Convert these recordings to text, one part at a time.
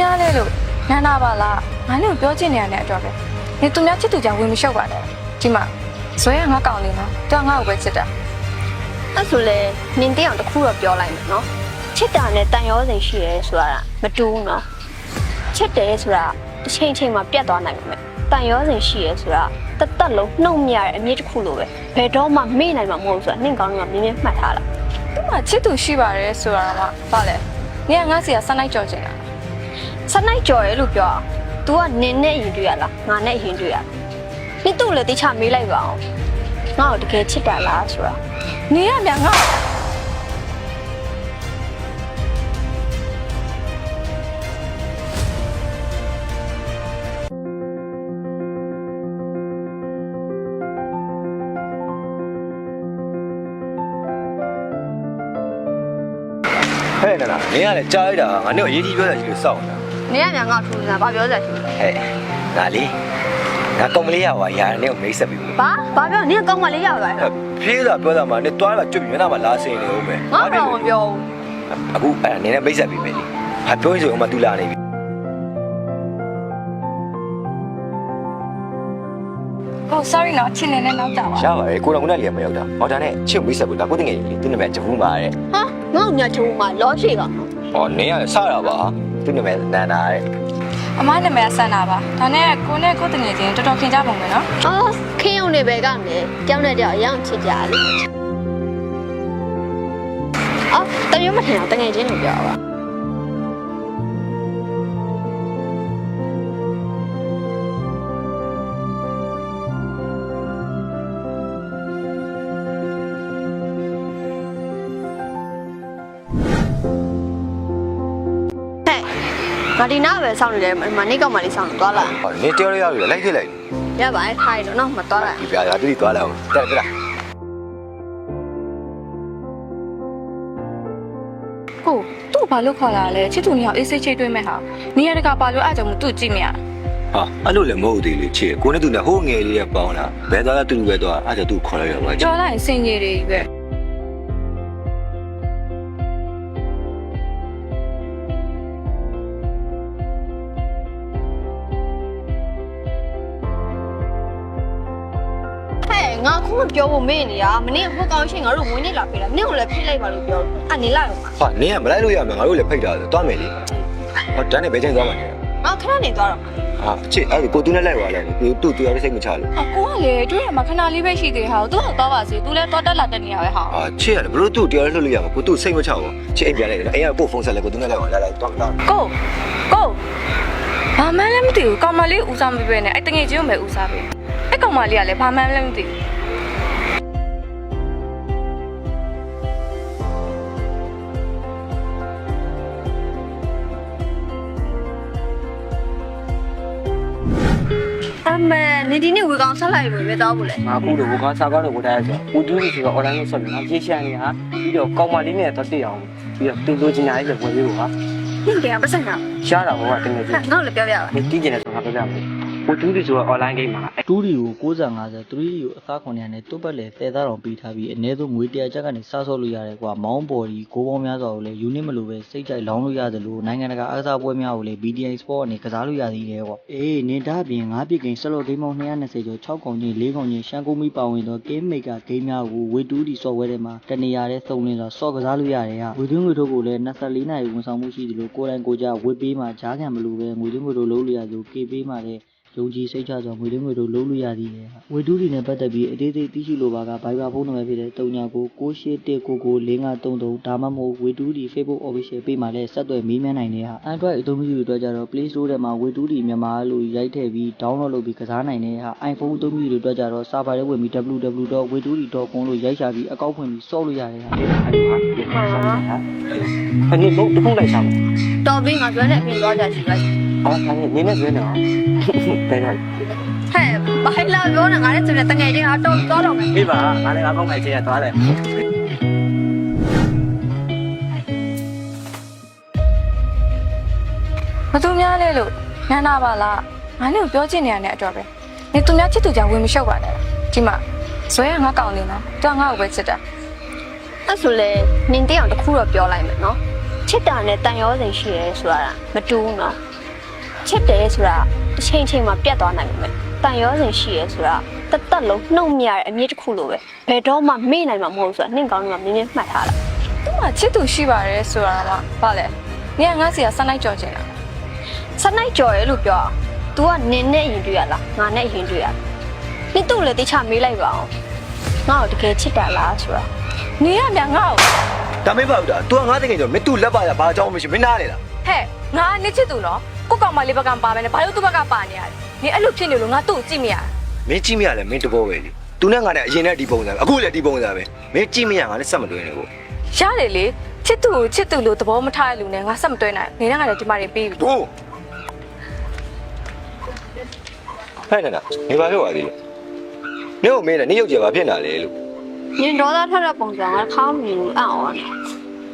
များလဲလို့နန်းနာပါလားငါနဲ့ပြောချင်နေရတဲ့အတွက်ပဲနေသူများချစ်သူကြောင့်ဝင်မလျှောက်ပါနဲ့ဒီမှာဇွဲကငါကောင်းနေနော်သူကငါ့ကိုပဲချစ်တာအဲ့ဆိုလေနင်တဲ့အောင်တစ်ခုတော့ပြောလိုက်မယ်နော်ချစ်တာနဲ့တန်ရောစိန်ရှိရဲဆိုတာမတူဘူးနော်ချစ်တယ်ဆိုတာတစ်ချိန်ချိန်မှာပြတ်သွားနိုင်မှာတန်ရောစိန်ရှိရဲဆိုတာတက်လုံးနှုတ်မြရတဲ့အမြင့်တစ်ခုလိုပဲဘယ်တော့မှမေ့နိုင်မှာမဟုတ်ဘူးဆိုတာနင့်ကောင်းကမြင်မြင်မှတ်ထားလားသူ့မှာချစ်သူရှိပါတယ်ဆိုတာကဘာလဲနေကငါစီကစနိုက်ကြော်ချင်တာစနိုက်ကြော်ရဲလို့ပြောအောင် तू ကနင်နဲ့ရင်တွေ့ရလားငါနဲ့ရင်တွေ့ရနင်သူ့လည်းတိချမေးလိုက်ပါအောင်ငါ့ကိုတကယ်ချစ်တာလားဆိုတာနေရမြန်ငါဟဲ့နော်နင်ကလည်းကြားလိုက်တာငါနဲ့အရေးကြီးပြောတာကြီးလို့စောင့်နေတာ နင်ကမြန်ငါ့ကိုထူနေတာဘာပြောစရာရှိလဲ ဟဲ့ငါလေးငါကောင်မလေးရပါရာနဲ့ကိုမိတ်ဆက်ပြီးဘာပြောနင်ကကောင်းမလေးရပါလားဖြေးတာပြောတာမှနင်တွားလာကျွတ်ပြီးမျက်နှာမှာလာစင်နေဦးမယ်ငါတော့မပြောဘူးအခုအဲ့နင်နဲ့မိတ်ဆက်ပြီးမယ်လေဟာပြောရင်ဆိုမှတူလာနေပြီOh sorry နော်ချစ်နေနဲ့နောက်ကြပါရပါတယ်ကိုတော်ကလည်းမရောက်တာဟောဒါနဲ့ချစ်မိတ်ဆက်ဘူးဒါကိုတင်ငယ်ကြီးသူ့နာမည်ဂျပူးပါတဲ့ဟာငါ့ညချုံမှာလောရှိကောင်ဟောနင်ကလည်းစတာပါသူ့နာမည်နန္ဒာတဲ့အမနာမည်ဆန္ဒပါဒါနဲ့ကိုနဲ့ကိုတငယ်ချင်းတော်တော်ခင်ကြပုံပဲနော်အော်ခင်းုံနေပဲကမယ်ကြောင်းနဲ့ကြောင်အယောင်ချစ်ကြလေအော်တမျိုးမထင်တော့တငယ်ချင်းလို့ပြောပါငါဒီနားပဲစောင့်နေတယ်မနေ့ကမှလေးစောင့်သွားလာဟောနင်ပြောရရပြီလိုက်ခဲ့လိုက်ရပါတယ်ထိုင်တော့နော်မသွားလာဒီပြာတူသွားလာအောင်တက်ကြလားဟုတ်သူ့ဘာလို့ခေါ်လာလဲချစ်သူနှစ်ယောက်အေးစိတ်ချိတ်တွေ့မဲ့ဟာနေရတကပါလို့အားကြောင့်သူ့ကြည့်မရဟာအဲ့လိုလည်းမဟုတ်သေးလေချစ်ကိုနဲ့သူနဲ့ဟိုးငယ်လေးရပေါင်းလာဘယ်သွားတူပဲသွားအဲ့ဒါသူ့ခေါ်လိုက်ရပါကြော်လိုက်စင်ကြီးတွေပဲငါခုမပြောဖို့မေ့နေရမနေ့ဟိုကောင်းရှင်ငါတို့ဝင်နေလာဖေးတာနင့်ကိုလည်းဖိလိုက်ပါလို့ပြောအနေလိုက်အောင်ပါဟာနင်ကမလိုက်လို့ရမယ်ငါတို့လည်းဖိတ်တာသွားမယ်လေဟောတန်းနဲ့ဘယ်ချိန်သွားမှာလဲငါခဏနေသွားတော့ဟာချစ်အဲ့ဒီကိုသူနဲ့လိုက်ပါလိုက်သူရတဲ့စိတ်မချလို့အကိုကလေတွေ့ရမှာခဏလေးပဲရှိသေးဟာသူ့တော့သွားပါစေသူလည်းသွားတက်လာတက်နေရပဲဟာဟာချစ်ရတယ်ဘလို့သူ့တရားလွှတ်လို့ရမှာကိုသူ့စိတ်မချဘူးချစ်အိမ်ပြန်လိုက်တယ်အိမ်ကကိုဖုန်းဆက်လိုက်ကိုသူနဲ့လိုက်ပါလာသွားကိုဘာမှလည်းမသိဘူးကောင်မလေးဦးစားမပေးနဲ့အဲ့တငယ်ချင်းကိုပဲဦးစားပေးအဲ့ကောင်မလေးကလည်းဘာမှလည်းမသိဘူးနေဒီနေ့ဝေကောင်ဆက်လိုက်ပြီပဲတောက်ဘူးလေငါခုလိုဝေကောင်စားကောင်းလို့ဝတ်ထားရဆိုဦးတူးကြီးဆိုတော့ online လို့ဆက်ပြီးငါပြေးရှာနေဟာပြီးတော့ကောင်းမလေးနဲ့တော့တည်အောင်ပြီးတော့တင်လို့ချင်တာလေးလည်းဝယ်ပေးဖို့ဟာနင်ကပတ်စံကရှားတာဘောကတင်နေပြီငါ့ကိုလည်းပြောပြပါတီးကျင်တယ်ဆိုငါပြောပြမယ်ဦးတူးကြီးဆိုတော့ online game မှာ2ဒီကို950 3ဒီကိုအသား900နဲ့တုတ်ပတ်လေတဲသားတော်ပေးထားပြီးအနည်းဆုံးငွေ100ကျပ်ကနေစားဆော့လို့ရတယ်ကွာမောင်းပေါ်ဒီကိုပေါင်းများစွာကိုလည်း unit မလို့ပဲစိတ်ကြိုက်လောင်းလို့ရတယ်လို့နိုင်ငံတကာအားကစားပွဲများကိုလည်း BDI Sport အနေကစားလို့ရသေးတယ်ကွာအေးနေဒါပြင်9ပြစ်ကိန်းဆလော့ဂိမ်းပေါင်း220ကျော်6កောင်ချင်း4កောင်ချင်းရှမ်းကုန်းမီပါဝင်သော Game Maker ဂိမ်းများကိုဝေ2ဒီ software ထဲမှာတနေရာတဲ့စုံလင်းစွာဆော့ကစားလို့ရတယ်ဟာဝေသွင်းငွေထုတ်ကိုလည်း24နာရီဝန်ဆောင်မှုရှိတယ်လို့ကိုယ်တိုင်ကိုကြဝေပေးမှာကြားခံမလို့ပဲငွေသွင်းငွေထုတ်လုပ်လို့ရလို့ K ပေးမှာလည်းယုံကြည်စိတ်ချစွာငွေသွင်းငွေထုတ်လုပ်လို့ရသေးတယ်။ဝေတူးတွေနဲ့ပတ်သက်ပြီးအသေးစိတ်သိရှိလိုပါက Viber ဖုန်းနံပါတ်ဖြစ်တဲ့3996919333ဒါမှမဟုတ်ဝေတူးဒီ Facebook Official Page မှာလည်းဆက်သွယ်မေးမြန်းနိုင်တဲ့ဟာ Android အသုံးပြုတွေအတွက်ကြတော့ Play Store ထဲမှာဝေတူးဒီမြန်မာလို့ရိုက်ထည့်ပြီး download လုပ်ပြီးကစားနိုင်တဲ့ဟာ iPhone အသုံးပြုတွေအတွက်ကြတော့ server ထဲဝင်ပြီး www.wetudi.com လို့ရိုက်ရှာပြီးအကောင့်ဖွင့်ပြီးဆော့လို့ရတယ်ဟာ။အဲ့ဒီဘုတ်တခုလိုက်စားမယ်တော်ပြီငါပြောနေအပြင်သွားကြရှိလိုက်အော်ဒါနဲ့နင်းနဲ့ဆွဲနေအောင်တဲ့တော့ဟဲ့ဘာလာပြောနေငါလည်းဆိုနေတငယ်ချင်းဟာတော့သွားတော့မယ်အေးပါငါလည်းငါကောင်းခိုင်ချင်းရသွားတယ်ဘသူများလဲလို့နန်းနာပါလားငါနဲ့ပြောချင်နေရတဲ့အတွက်ပဲနေသူများချစ်သူကြောင့်ဝင်မလျှောက်ပါနဲ့ဒီမှာဇွဲကငါကောင်းနေနော်သူကငါ့ကိုပဲချစ်တာအဲ့ဆိုလေနင်တဲ့အောင်တစ်ခုတော့ပြောလိုက်မယ်နော် ချစ်တာနဲ့တန်ရောစင်ရှိရဲဆိုတာမတူဘူးနော်ချစ်တယ်ဆိုတာတစ်ချိန်ချိန်မှာပြတ်သွားနိုင်မှာတန်ရောစင်ရှိရဲဆိုတာတသက်လုံးနှုတ်မြရတဲ့အမြင့်တစ်ခုလိုပဲဘယ်တော့မှမေ့နိုင်မှာမဟုတ်ဆိုတာနှင့်ကောင်းကမြင်းမြင်းမှတ်ထားတာ သူ့မှာချစ်သူရှိပါတယ်ဆိုတာမှဘာလဲနင်ကငါစီကစနိုက်ကြော်ချင်တာ စနိုက်ကြော်ရဲလို့ပြော तू ကနင်းနဲ့ရင်တွေ့ရလားငါနဲ့ရင်တွေ့ရနင်သူ့လည်းတိချမေးလိုက်ပါအောင်ငါ့ကိုတကယ်ချစ်တာလားဆိုတာ နင်ကမြန်ငါ့ကို ဒါမင်းပါဘူးဒါ तू ကငါတကယ်ကြောမင်း तू လက်ပါရဘာအကြောင်းမရှိမင်းနားလေလား ဟဲ့ငါနစ်ချစ်သူနော်ကိုကောင်မလေးဘက်ကပါမယ်နဲ့ဘာလို့သူ့ဘက်ကပါနေရလဲနင်အဲ့လိုဖြစ်နေလို့ငါသူ့ကိုကြည့်မရ မင်းကြည့်မရလဲမင်းတဘောပဲလေ तू နဲ့ငါနဲ့အရင်နဲ့ဒီပုံစံအခုလည်းဒီပုံစံပဲမင်းကြည့်မရငါလည်းစက်မတွင်းနဲ့ကို ရတယ်လေချစ်သူကိုချစ်သူလို့သဘောမထားတဲ့လူနဲ့ငါဆက်မတွဲနိုင်နေနဲ့ငါလည်းဒီမှာနေပြီးပြီ တို့ဟဲ့နာနေပါပြောပါသေးနေကိုမင်းနဲ့နေရုပ်ကြဘာဖြစ်နေလဲလို့ နင်ဒေါသထတဲ့ပုံစံကခါမမြင်ဘူးအံ့ဩနေ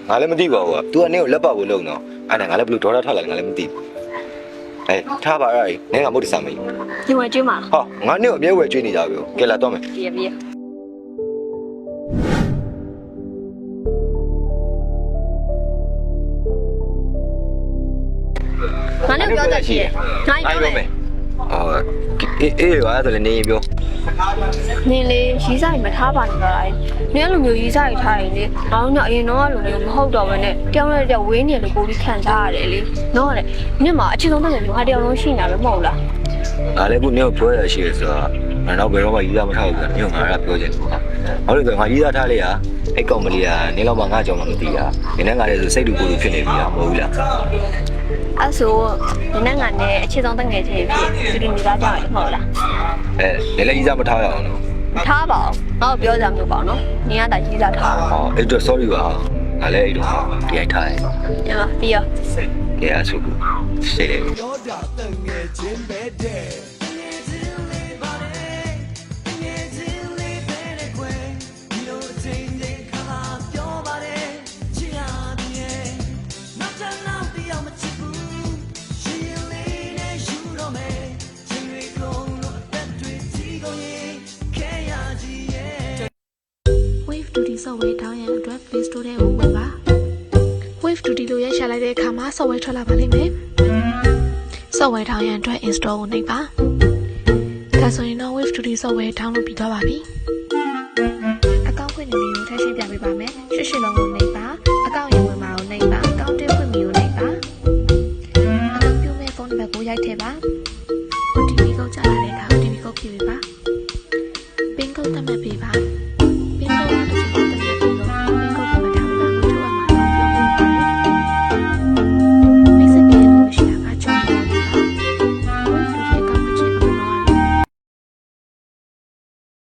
ငါလည်းမသိပါဘူး तू ကနေကိုလက်ပတ်ဖို့လုပ်တော့အဲ့ဒါငါလည်းဘလို့ဒေါ်လာထွက်လာငါလည်းမသိဘူးအေးထားပါရဲ့နင်းကမဟုတ်တစားမေး ဒီဝင်ကျွေးမှာ ဟာငါနေကိုအမြဲဝယ်ကျွေးနေကြပြီကဲလာတော့မယ် ပြေးပြေးငါလည်းပြောတတ်ရှိတယ်ငါပြောမယ် အေးပါဆိုလည်းနေရင်ပြော နင်လေရီးစားရင်မထားပါနဲ့တော့နင်အဲ့လိုမျိုးရီးစားရထားရင်လေငါတို့ကအရင်တော့လိုမျိုးမဟုတ်တော့ဘဲနဲ့တယောက်နဲ့တယောက်ဝေးနေလို့ပိုပြီးခံစားရတယ်လေနော်လေနင်မှာအချင်းဆုံးတဲ့ငါတယောက်လုံးရှိနေတယ်မဟုတ်လား ငါလည်းခုနေကိုပြောရရှိရဆိုတော့ငါတော့ဘယ်တော့မှရီးသားမထားဘူးကွာနေကိုငါကပြောချင်ဘူးဟုတ်လို့ဆိုငါရီးသားထားလိုက်ရအဲ့ကောင်မလေးကနေတော့မှငါကြောင်မှမသိတာနေနဲ့ငါလည်းဆိုစိတ်တူကိုယ်တူဖြစ်နေပြီမဟုတ်ဘူးလား အဲ့ဆိုနင်နဲ့ငါနဲ့အချင်းဆုံးတငယ်ချင်းဖြစ်သူတို့နေသားကြတယ်မဟုတ်လား နေလည်းရီးသားမထားရအောင်နော် ထားပါအောင်ငါ့ကိုပြောကြမှာပေါ့နော်နင်ကဒါရီးစားထားအောင် ဟောအဲ့တော့ sorry ပါငါလည်းအဲ့တော့ဒီအိုက်ထားတယ် ညမပြီးရော ကဲအဆုကူစေတယ် ရောတာတငယ်ချင်းပဲတဲ့ငယ်ချင်းလေးပါလေငယ်ချင်းလေးပဲတဲ့ကွယ်ဒီလိုချင်းချင်းခါပြောပါလေချစ်ရတဲ့နောက်ထပ်နောက်တရားမချစ်ဘူးရှင်လေးနဲ့ယူတော့မယ်ချင်းတွေကုန်လို့အသက်တွေကြီးကုန်ရင်ခဲရကြီးရဲ့ Wave Duty software တောင်းရန်အတွက် Play Store ထဲကိုဝင်ပါ Wave Duty လို့ရိုက်ရှာလိုက်တဲ့အခါမှာ software ထွက်လာပါလိမ့်မယ် software တောင်းရန်အတွက် install ကိုနှိပ်ပါဒါဆိုရင်တော့ Wave Duty software download ပြီးသွားပါပြီအကောင့်ဖွင့်နေပြီကိုထည့်ရှင်းပြပေးပါမယ်ရှစ်လုံးကိုနှိပ်ပါအကောင့်ရင်ဝင်ပါကိုနှိပ်ပါအကောင့်တက်ဖွင့်ပြီးကိုနှိပ်ပါအကောင့်ပြုမဲ့ဖုန်းနံပါတ်ကိုရိုက်ထည့်ပါ